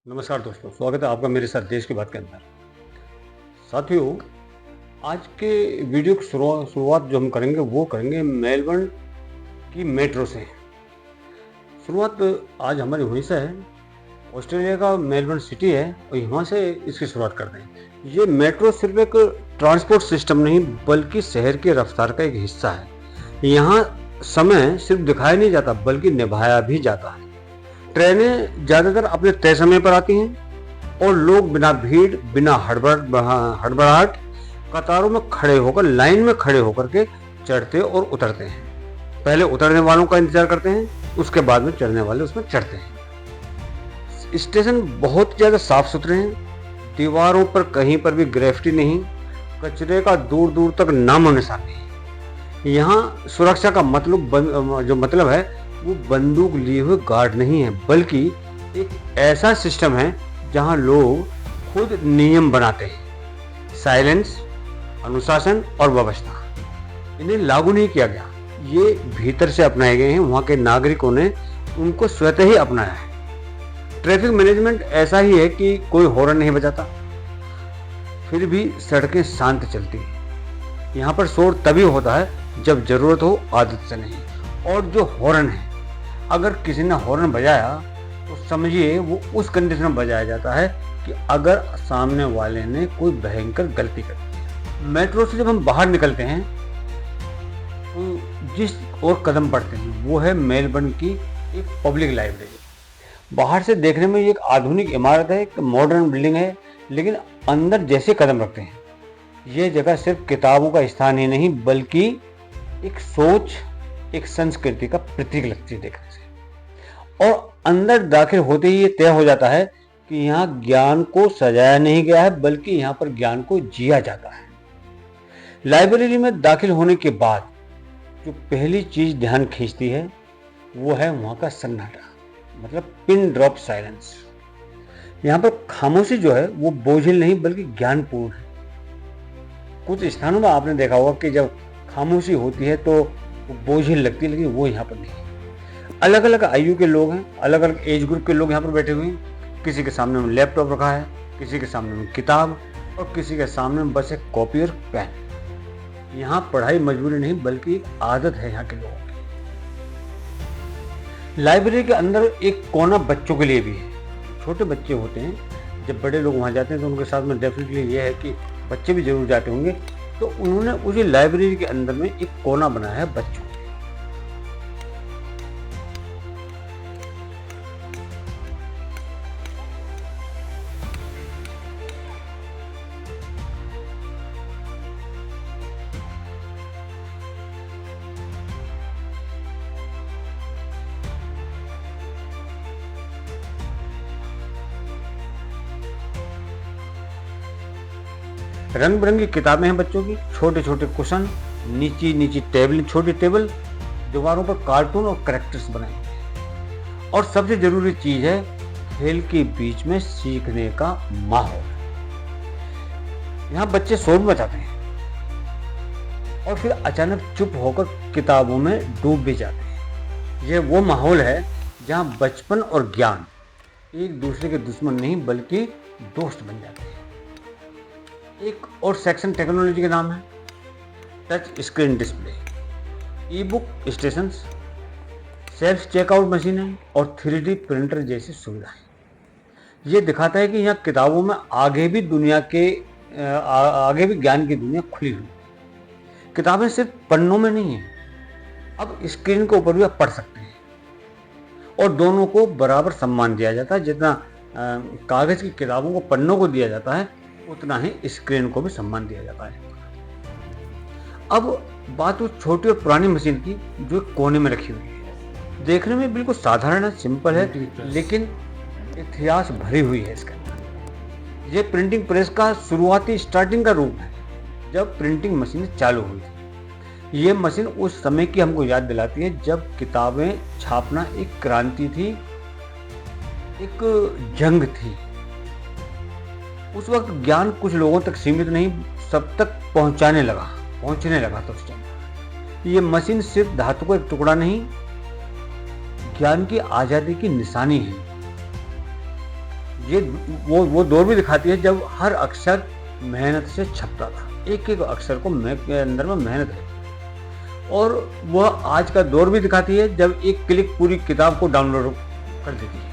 नमस्कार दोस्तों, स्वागत है आपका मेरे साथ देश की बात के अंदर। साथियों, आज के वीडियो की शुरुआत जो हम करेंगे वो करेंगे मेलबर्न की मेट्रो से। शुरुआत आज हमारी वहीं से है। ऑस्ट्रेलिया का मेलबर्न सिटी है और यहाँ से इसकी शुरुआत करते हैं। ये मेट्रो सिर्फ एक ट्रांसपोर्ट सिस्टम नहीं बल्कि शहर की रफ्तार का एक हिस्सा है। यहाँ समय सिर्फ दिखाया नहीं जाता बल्कि निभाया भी जाता है। ट्रेनें ज़्यादातर अपने तय समय पर आती हैं और लोग बिना भीड़, बिना हड़बड़ाहट कतारों में खड़े होकर, लाइन में खड़े होकर के चढ़ते और उतरते हैं। पहले उतरने वालों का इंतजार करते हैं, उसके बाद में चढ़ने वाले उसमें चढ़ते हैं। स्टेशन बहुत ज़्यादा साफ सुथरे हैं, दीवारों पर कहीं पर भी ग्रेफिटी नहीं, कचरे का दूर दूर तक नामो निशान नहीं। यहाँ सुरक्षा का मतलब है वो बंदूक लिए हुए गार्ड नहीं है बल्कि एक ऐसा सिस्टम है जहां लोग खुद नियम बनाते हैं। साइलेंस, अनुशासन और व्यवस्था इन्हें लागू नहीं किया गया, ये भीतर से अपनाए गए हैं। वहां के नागरिकों ने उनको स्वतः ही अपनाया है। ट्रैफिक मैनेजमेंट ऐसा ही है कि कोई हॉर्न नहीं बजाता, फिर भी सड़कें शांत चलती हैं। यहाँ पर शोर तभी होता है जब जरूरत हो, आदत से नहीं। और जो हॉर्न है, अगर किसी ने हॉर्न बजाया तो समझिए वो उस कंडीशन में बजाया जाता है कि अगर सामने वाले ने कोई भयंकर गलती कर दी। मेट्रो से जब हम बाहर निकलते हैं तो जिस ओर कदम पड़ते हैं वो है मेलबर्न की एक पब्लिक लाइब्रेरी। बाहर से देखने में ये एक आधुनिक इमारत है, एक मॉडर्न बिल्डिंग है, लेकिन अंदर जैसे कदम रखते हैं ये जगह सिर्फ किताबों का स्थान ही नहीं बल्कि एक सोच, एक संस्कृति का प्रतीक लगती है देखने से। और अंदर दाखिल होते ही ये तय हो जाता है कि यहाँ ज्ञान को सजाया नहीं गया है बल्कि यहाँ पर ज्ञान को जिया जाता है। लाइब्रेरी में दाखिल होने के बाद जो पहली चीज ध्यान खींचती है वो है वहाँ का सन्नाटा, मतलब पिन ड्रॉप साइलेंस। यहाँ पर खामोशी जो है वो बोझिल नहीं बल्कि ज्ञानपूर्ण है। कुछ स्थानों में आपने देखा होगा कि जब खामोशी होती है तो वो बोझिल लगती है, लेकिन वो यहाँ पर नहीं। अलग अलग आयु के लोग हैं, अलग अलग एज ग्रुप के लोग यहाँ पर बैठे हुए हैं। किसी के सामने में लैपटॉप रखा है, किसी के सामने में किताब और किसी के सामने में बस एक कॉपी और पेन। यहाँ पढ़ाई मजबूरी नहीं बल्कि एक आदत है यहाँ के लोगों की। लाइब्रेरी के अंदर एक कोना बच्चों के लिए भी है। छोटे बच्चे होते हैं, जब बड़े लोग वहाँ जाते हैं तो उनके साथ में डेफिनेटली ये है कि बच्चे भी जरूर जाते होंगे, तो उन्होंने उसी लाइब्रेरी के अंदर में एक कोना बनाया है बच्चों। रंग बिरंगी किताबें हैं बच्चों की, छोटे छोटे कुशन, छोटी टेबल, दीवारों पर कार्टून और कैरेक्टर्स बनाए हैं। और सबसे जरूरी चीज है खेल के बीच में सीखने का माहौल। यहाँ बच्चे शोर मचाते हैं और फिर अचानक चुप होकर किताबों में डूब भी जाते हैं। यह वो माहौल है जहाँ बचपन और ज्ञान एक दूसरे के दुश्मन नहीं बल्कि दोस्त बन जाते हैं। एक और सेक्शन टेक्नोलॉजी के नाम है touch screen display, e book stations, self checkout मशीनें और 3D प्रिंटर जैसी सुविधाएं। ये दिखाता है कि यहाँ किताबों में आगे भी ज्ञान की दुनिया खुली हुई। किताबें सिर्फ पन्नों में नहीं है, अब स्क्रीन के ऊपर भी आप पढ़ सकते हैं और दोनों को बराबर सम्मान दिया जाता है। जितना कागज की किताबों को, पन्नों को दिया जाता है उतना ही स्क्रीन को भी सम्मान दिया जाता है। अब बात उस छोटी और पुरानी मशीन की जो कोने में रखी हुई है। देखने में बिल्कुल साधारण है, सिंपल है, लेकिन इतिहास भरी हुई है इसके अंदर। ये प्रिंटिंग प्रेस का स्टार्टिंग का रूप है जब प्रिंटिंग मशीन चालू हुई थी। ये मशीन उस समय की हमको याद दिलाती है जब किताबें छापना एक क्रांति थी, एक जंग थी। उस वक्त ज्ञान कुछ लोगों तक सीमित नहीं, सब तक पहुंचने लगा था उस टाइम। ये मशीन सिर्फ धातु का एक टुकड़ा नहीं, ज्ञान की आजादी की निशानी है। ये वो दौर भी दिखाती है जब हर अक्षर मेहनत से छपता था, एक एक अक्षर को के अंदर में मेहनत है। और वह आज का दौर भी दिखाती है जब एक क्लिक पूरी किताब को डाउनलोड कर देती है।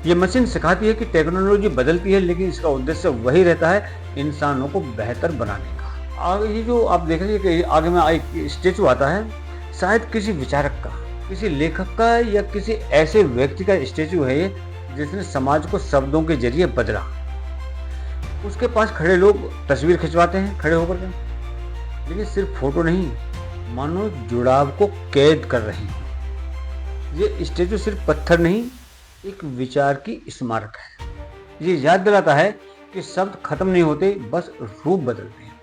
ये मशीन सिखाती है कि टेक्नोलॉजी बदलती है, लेकिन इसका उद्देश्य वही रहता है, इंसानों को बेहतर बनाने का। आगे ये जो आप देख रहे हैं कि आगे में एक स्टेचू आता है, शायद किसी विचारक का, किसी लेखक का या किसी ऐसे व्यक्ति का स्टेचू है ये जिसने समाज को शब्दों के जरिए बदला। उसके पास खड़े लोग तस्वीर खिंचवाते हैं खड़े होकर के, लेकिन सिर्फ फोटो नहीं, मानो जुड़ाव को कैद कर रहे हैं। ये स्टेचू सिर्फ पत्थर नहीं, एक विचार की स्मारक है। ये याद दिलाता है कि शब्द खत्म नहीं होते, बस रूप बदलते हैं।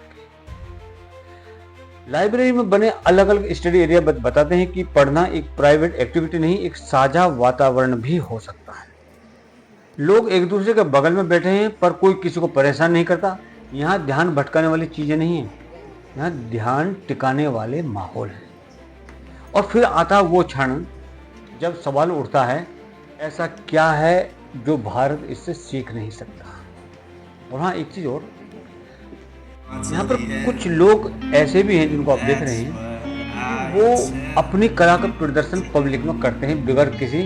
लाइब्रेरी में बने अलग अलग स्टडी एरिया बताते हैं कि पढ़ना एक प्राइवेट एक्टिविटी नहीं, एक साझा वातावरण भी हो सकता है। लोग एक दूसरे के बगल में बैठे हैं पर कोई किसी को परेशान नहीं करता। यहाँ ध्यान भटकाने वाली चीजें नहीं है, यहाँ ध्यान टिकाने वाले माहौल है। और फिर आता वो क्षण जब सवाल उठता है, ऐसा क्या है जो भारत इससे सीख नहीं सकता। और हाँ, एक चीज और, यहाँ पर कुछ लोग ऐसे भी हैं जिनको आप देख रहे हैं, वो अपनी कला का प्रदर्शन पब्लिक में करते हैं बगैर किसी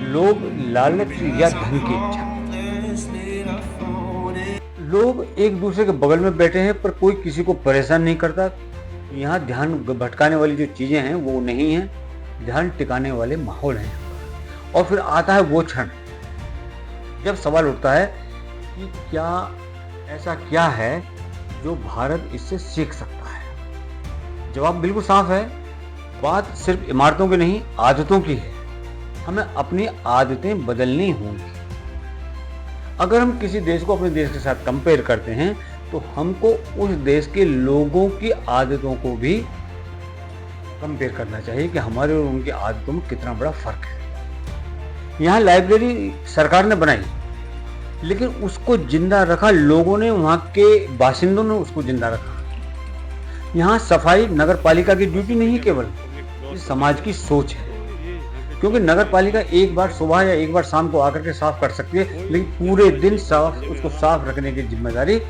लोभ, लालच या धन की इच्छा। लोग एक दूसरे के बगल में बैठे हैं पर कोई किसी को परेशान नहीं करता। यहाँ ध्यान भटकाने वाली जो चीजें हैं वो नहीं है, ध्यान टिकाने वाले माहौल हैं। और फिर आता है वो क्षण जब सवाल उठता है कि क्या ऐसा क्या है जो भारत इससे सीख सकता है। जवाब बिल्कुल साफ है, बात सिर्फ इमारतों की नहीं, आदतों की है। हमें अपनी आदतें बदलनी होंगी। अगर हम किसी देश को अपने देश के साथ कंपेयर करते हैं तो हमको उस देश के लोगों की आदतों को भी कंपेयर करना चाहिए कि हमारे और उनकी आदतों में कितना बड़ा फर्क है। यहाँ लाइब्रेरी सरकार ने बनाई, लेकिन उसको जिंदा रखा लोगों ने, वहाँ के बाशिंदों ने उसको जिंदा रखा। यहाँ सफाई नगर पालिका की ड्यूटी नहीं केवल, ये समाज की सोच है। क्योंकि नगर पालिका एक बार सुबह या एक बार शाम को आकर के साफ कर सकती है, लेकिन पूरे दिन उसको साफ रखने की जिम्मेदारी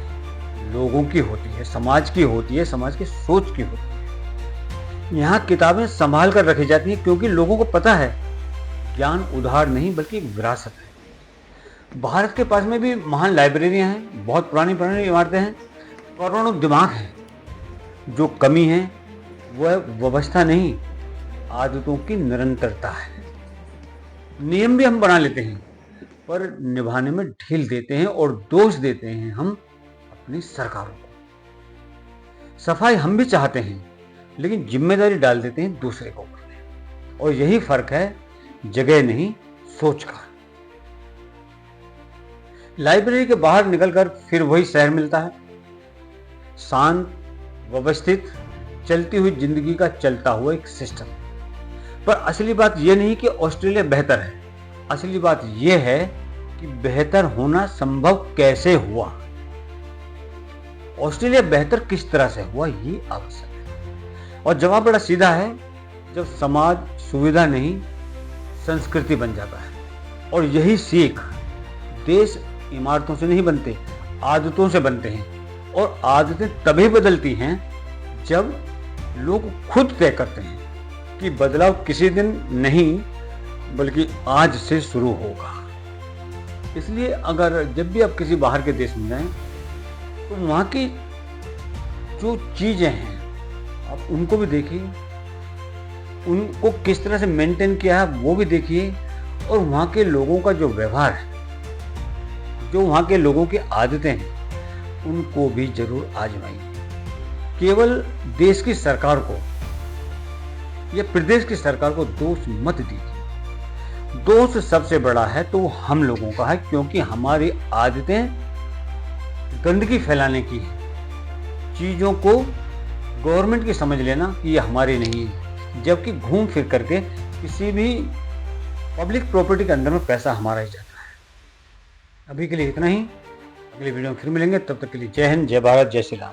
लोगों की होती है, समाज की होती है, समाज की सोच की होती है। यहाँ किताबें संभाल कर रखी जाती हैं क्योंकि लोगों को पता है ज्ञान उधार नहीं बल्कि एक विरासत है। भारत के पास में भी महान लाइब्रेरियां हैं, बहुत पुरानी पुरानी इमारतें हैं, करोड़ों दिमाग हैं। जो कमी है वह व्यवस्था नहीं, आदतों की निरंतरता है। नियम भी हम बना लेते हैं पर निभाने में ढील देते हैं और दोष देते हैं हम अपनी सरकारों को। सफाई हम भी चाहते हैं लेकिन जिम्मेदारी डाल देते हैं दूसरे के ऊपर। और यही फर्क है, जगह नहीं सोच का। लाइब्रेरी के बाहर निकलकर फिर वही शहर मिलता है, शांत, व्यवस्थित, चलती हुई जिंदगी का चलता हुआ एक सिस्टम। पर असली बात यह नहीं कि ऑस्ट्रेलिया बेहतर है, असली बात यह है कि बेहतर होना संभव कैसे हुआ। ऑस्ट्रेलिया बेहतर किस तरह से हुआ, ये आवश्यक है। और जवाब बड़ा सीधा है, जब समाज सुविधा नहीं संस्कृति बन जाता है। और यही सीख, देश इमारतों से नहीं बनते, आदतों से बनते हैं। और आदतें तभी बदलती हैं जब लोग खुद तय करते हैं कि बदलाव किसी दिन नहीं बल्कि आज से शुरू होगा। इसलिए अगर जब भी आप किसी बाहर के देश में जाएं तो वहाँ की जो चीजें हैं आप उनको भी देखिए, उनको किस तरह से मेंटेन किया है वो भी देखिए। और वहाँ के लोगों का जो व्यवहार है, जो वहाँ के लोगों की आदतें हैं, उनको भी जरूर आजमाइए। केवल देश की सरकार को या प्रदेश की सरकार को दोष मत दीजिए। दोष सबसे बड़ा है तो वो हम लोगों का है, क्योंकि हमारी आदतें गंदगी फैलाने की है। चीजों को गवर्नमेंट की समझ लेना कि ये हमारी नहीं है, जबकि घूम फिर करके किसी भी पब्लिक प्रॉपर्टी के अंदर में पैसा हमारा ही जाता है। अभी के लिए इतना ही, अगली वीडियो में फिर मिलेंगे। तब तक के लिए जय हिंद, जय भारत, जय श्री राम।